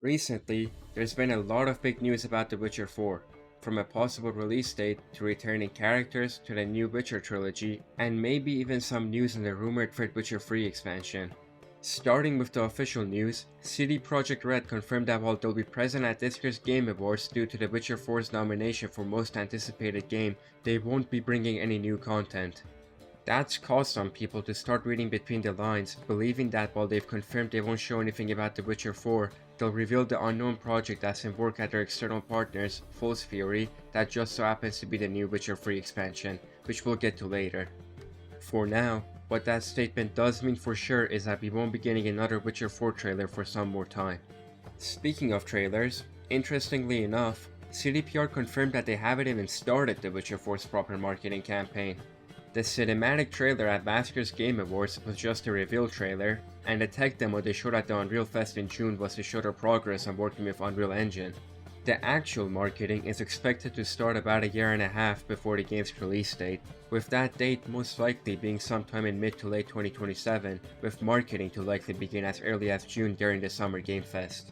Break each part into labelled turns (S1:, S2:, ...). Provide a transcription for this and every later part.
S1: Recently, there's been a lot of big news about The Witcher 4, from a possible release date to returning characters to the new Witcher trilogy, and maybe even some news on the rumored Third Witcher 3 expansion. Starting with the official news, CD Projekt Red confirmed that while they'll be present at this year's Game Awards due to The Witcher 4's nomination for Most Anticipated Game, they won't be bringing any new content. That's caused some people to start reading between the lines, believing that while they've confirmed they won't show anything about The Witcher 4, they'll reveal the unknown project that's in work at their external partners, Fool's Fury, that just so happens to be the new Witcher 3 expansion, which we'll get to later. For now, what that statement does mean for sure is that we won't be getting another Witcher 4 trailer for some more time. Speaking of trailers, interestingly enough, CDPR confirmed that they haven't even started The Witcher 4's proper marketing campaign. The cinematic trailer at last year's Game Awards was just a reveal trailer, and the tech demo they showed at the Unreal Fest in June was to show their progress on working with Unreal Engine. The actual marketing is expected to start about a year and a half before the game's release date, with that date most likely being sometime in mid to late 2027, with marketing to likely begin as early as June during the Summer Game Fest.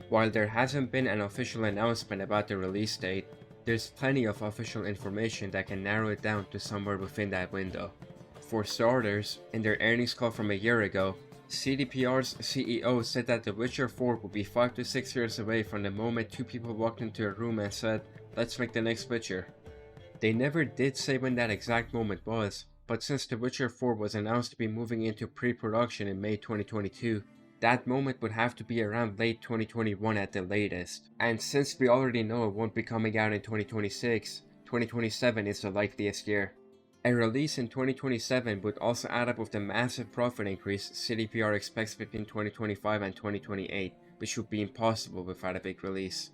S1: While there hasn't been an official announcement about the release date, there's plenty of official information that can narrow it down to somewhere within that window. For starters, in their earnings call from a year ago, CDPR's CEO said that The Witcher 4 would be 5 to 6 years away from the moment two people walked into a room and said, "Let's make the next Witcher." They never did say when that exact moment was, but since The Witcher 4 was announced to be moving into pre-production in May 2022, that moment would have to be around late 2021 at the latest. And since we already know it won't be coming out in 2026, 2027 is the likeliest year. A release in 2027 would also add up with the massive profit increase CDPR expects between 2025 and 2028, which would be impossible without a big release.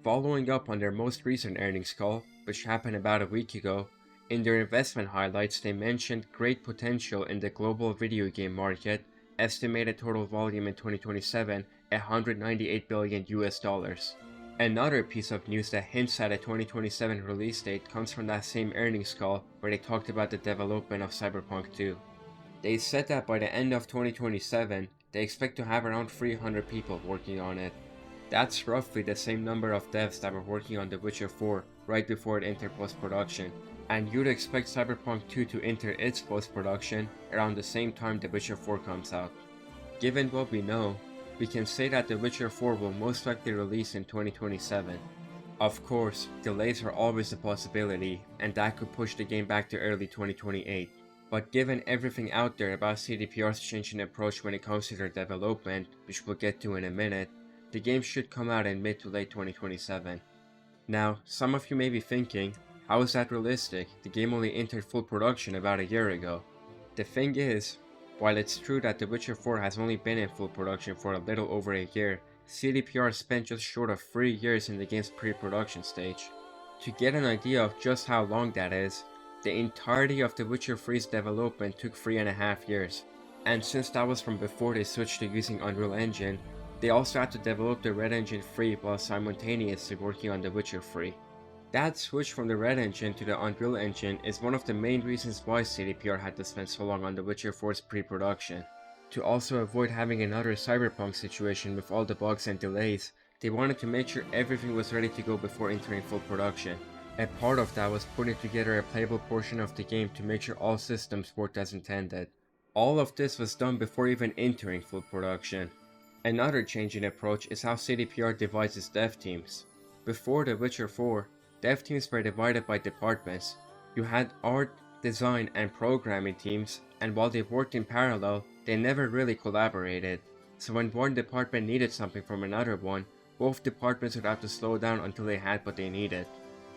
S1: Following up on their most recent earnings call, which happened about a week ago, in their investment highlights they mentioned great potential in the global video game market, estimated total volume in 2027 $198 billion US. Another piece of news that hints at a 2027 release date comes from that same earnings call where they talked about the development of Cyberpunk 2. They said that by the end of 2027, they expect to have around 300 people working on it. That's roughly the same number of devs that were working on The Witcher 4 right before it entered post-production, and you'd expect Cyberpunk 2 to enter its post-production around the same time The Witcher 4 comes out. Given what we know, we can say that The Witcher 4 will most likely release in 2027. Of course, delays are always a possibility, and that could push the game back to early 2028. But given everything out there about CDPR's change in approach when it comes to their development, which we'll get to in a minute, the game should come out in mid to late 2027. Now, some of you may be thinking, how is that realistic? The game only entered full production about a year ago. The thing is, while it's true that The Witcher 4 has only been in full production for a little over a year, CDPR spent just short of 3 years in the game's pre-production stage. To get an idea of just how long that is, the entirety of The Witcher 3's development took 3.5 years, and since that was from before they switched to using Unreal Engine, they also had to develop the Red Engine 3 while simultaneously working on The Witcher 3. That switch from the Red Engine to the Unreal Engine is one of the main reasons why CDPR had to spend so long on The Witcher 4's pre-production. To also avoid having another Cyberpunk situation with all the bugs and delays, they wanted to make sure everything was ready to go before entering full production. A part of that was putting together a playable portion of the game to make sure all systems worked as intended. All of this was done before even entering full production. Another change in approach is how CDPR divides its dev teams. Before The Witcher 4, dev teams were divided by departments. You had art, design, and programming teams, and while they worked in parallel, they never really collaborated. So when one department needed something from another one, both departments would have to slow down until they had what they needed.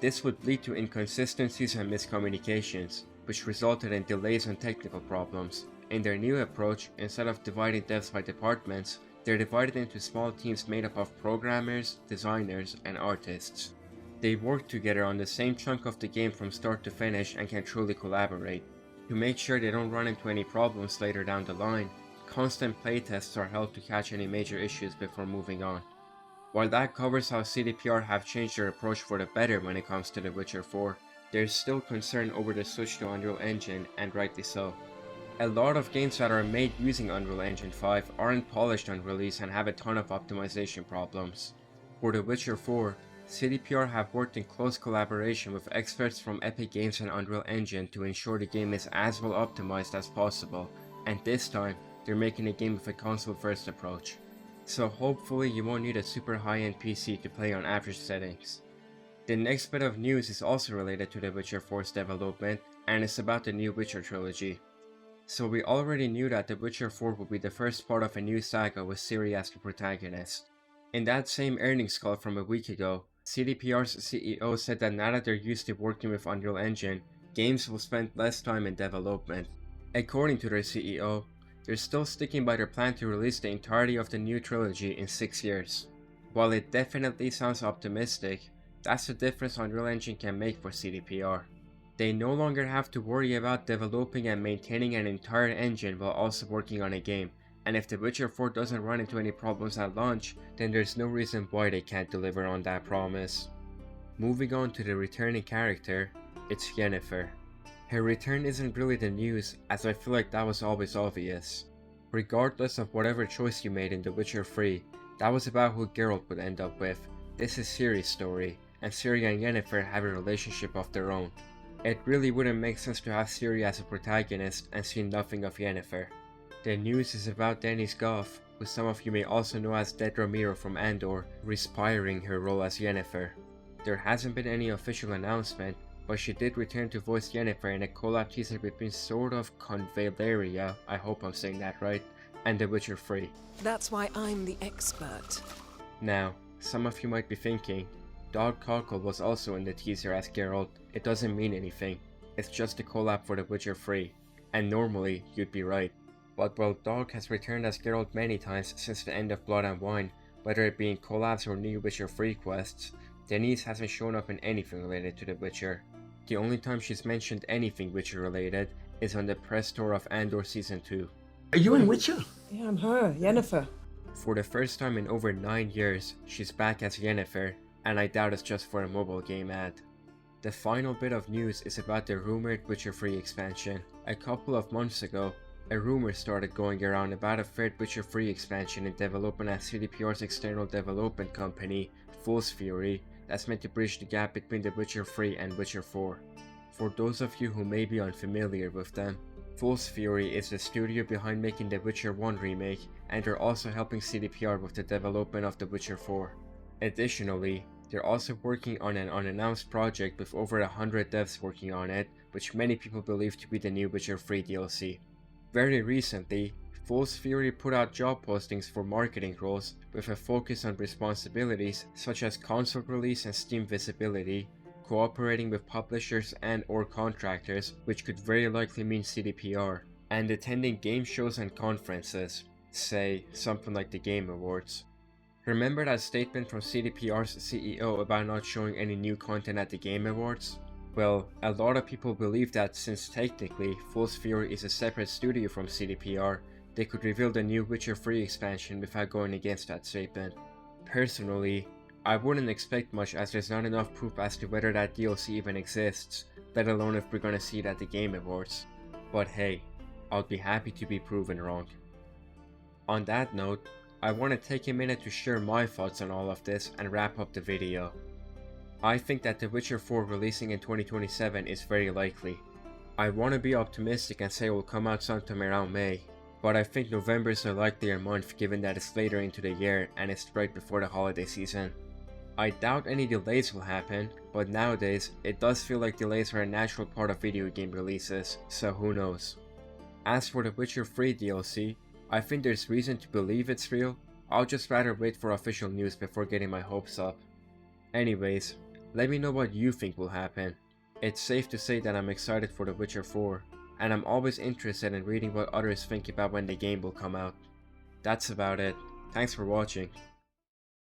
S1: This would lead to inconsistencies and miscommunications, which resulted in delays and technical problems. In their new approach, instead of dividing devs by departments, they're divided into small teams made up of programmers, designers, and artists. They work together on the same chunk of the game from start to finish and can truly collaborate. To make sure they don't run into any problems later down the line, constant playtests are held to catch any major issues before moving on. While that covers how CDPR have changed their approach for the better when it comes to The Witcher 4, there's still concern over the switch to Unreal Engine, and rightly so. A lot of games that are made using Unreal Engine 5 aren't polished on release and have a ton of optimization problems. For The Witcher 4, CDPR have worked in close collaboration with experts from Epic Games and Unreal Engine to ensure the game is as well optimized as possible, and this time, they're making a game with a console-first approach. So hopefully you won't need a super high-end PC to play on average settings. The next bit of news is also related to The Witcher 4's development, and it's about the new Witcher trilogy. So we already knew that The Witcher 4 would be the first part of a new saga with Ciri as the protagonist. In that same earnings call from a week ago, CDPR's CEO said that now that they're used to working with Unreal Engine, games will spend less time in development. According to their CEO, they're still sticking by their plan to release the entirety of the new trilogy in 6 years. While it definitely sounds optimistic, that's the difference Unreal Engine can make for CDPR. They no longer have to worry about developing and maintaining an entire engine while also working on a game, and if The Witcher 4 doesn't run into any problems at launch, then there's no reason why they can't deliver on that promise. Moving on to the returning character, it's Yennefer. Her return isn't really the news, as I feel like that was always obvious. Regardless of whatever choice you made in The Witcher 3, that was about who Geralt would end up with. This is Ciri's story, and Ciri and Yennefer have a relationship of their own. It really wouldn't make sense to have Ciri as a protagonist and see nothing of Yennefer. The news is about Denise Gough, who some of you may also know as Dead Ramiro from Andor, respiring her role as Yennefer. There hasn't been any official announcement, but she did return to voice Yennefer in a collab teaser between sort of Convaleria, I hope I'm saying that right, and The Witcher 3.
S2: That's why I'm the expert.
S1: Now, some of you might be thinking, Dog Cockle was also in the teaser as Geralt. It doesn't mean anything. It's just a collab for The Witcher 3. And normally, you'd be right. But while Dog has returned as Geralt many times since the end of Blood and Wine, whether it be in collabs or new Witcher 3 quests, Denise hasn't shown up in anything related to The Witcher. The only time she's mentioned anything Witcher related is on the press tour of Andor Season 2.
S3: Are you in Witcher?
S2: Yeah, I'm her, Yennefer.
S1: For the first time in over 9 years, she's back as Yennefer, and I doubt it's just for a mobile game ad. The final bit of news is about the rumored Witcher 3 expansion. A couple of months ago, a rumor started going around about a third Witcher 3 expansion in development at CDPR's external development company, Fool's Fury, that's meant to bridge the gap between The Witcher 3 and Witcher 4. For those of you who may be unfamiliar with them, Fool's Fury is the studio behind making The Witcher 1 remake, and they're also helping CDPR with the development of The Witcher 4. Additionally, they're also working on an unannounced project with over 100 devs working on it, which many people believe to be the new Witcher 3 DLC. Very recently, Fool's Fury put out job postings for marketing roles with a focus on responsibilities such as console release and Steam visibility, cooperating with publishers and or contractors, which could very likely mean CDPR, and attending game shows and conferences, say something like the Game Awards. Remember that statement from CDPR's CEO about not showing any new content at the Game Awards? Well, a lot of people believe that since technically Fool's Fury is a separate studio from CDPR, they could reveal the new Witcher 3 expansion without going against that statement. Personally, I wouldn't expect much as there's not enough proof as to whether that DLC even exists, let alone if we're gonna see it at the Game Awards. But hey, I'll be happy to be proven wrong. On that note, I want to take a minute to share my thoughts on all of this and wrap up the video. I think that The Witcher 4 releasing in 2027 is very likely. I want to be optimistic and say it will come out sometime around May, but I think November is a likelier month given that it's later into the year and it's right before the holiday season. I doubt any delays will happen, but nowadays it does feel like delays are a natural part of video game releases, so who knows. As for The Witcher 3 DLC, I think there's reason to believe it's real. I'll just rather wait for official news before getting my hopes up. Anyways, let me know what you think will happen. It's safe to say that I'm excited for The Witcher 4, and I'm always interested in reading what others think about when the game will come out. That's about it. Thanks for watching.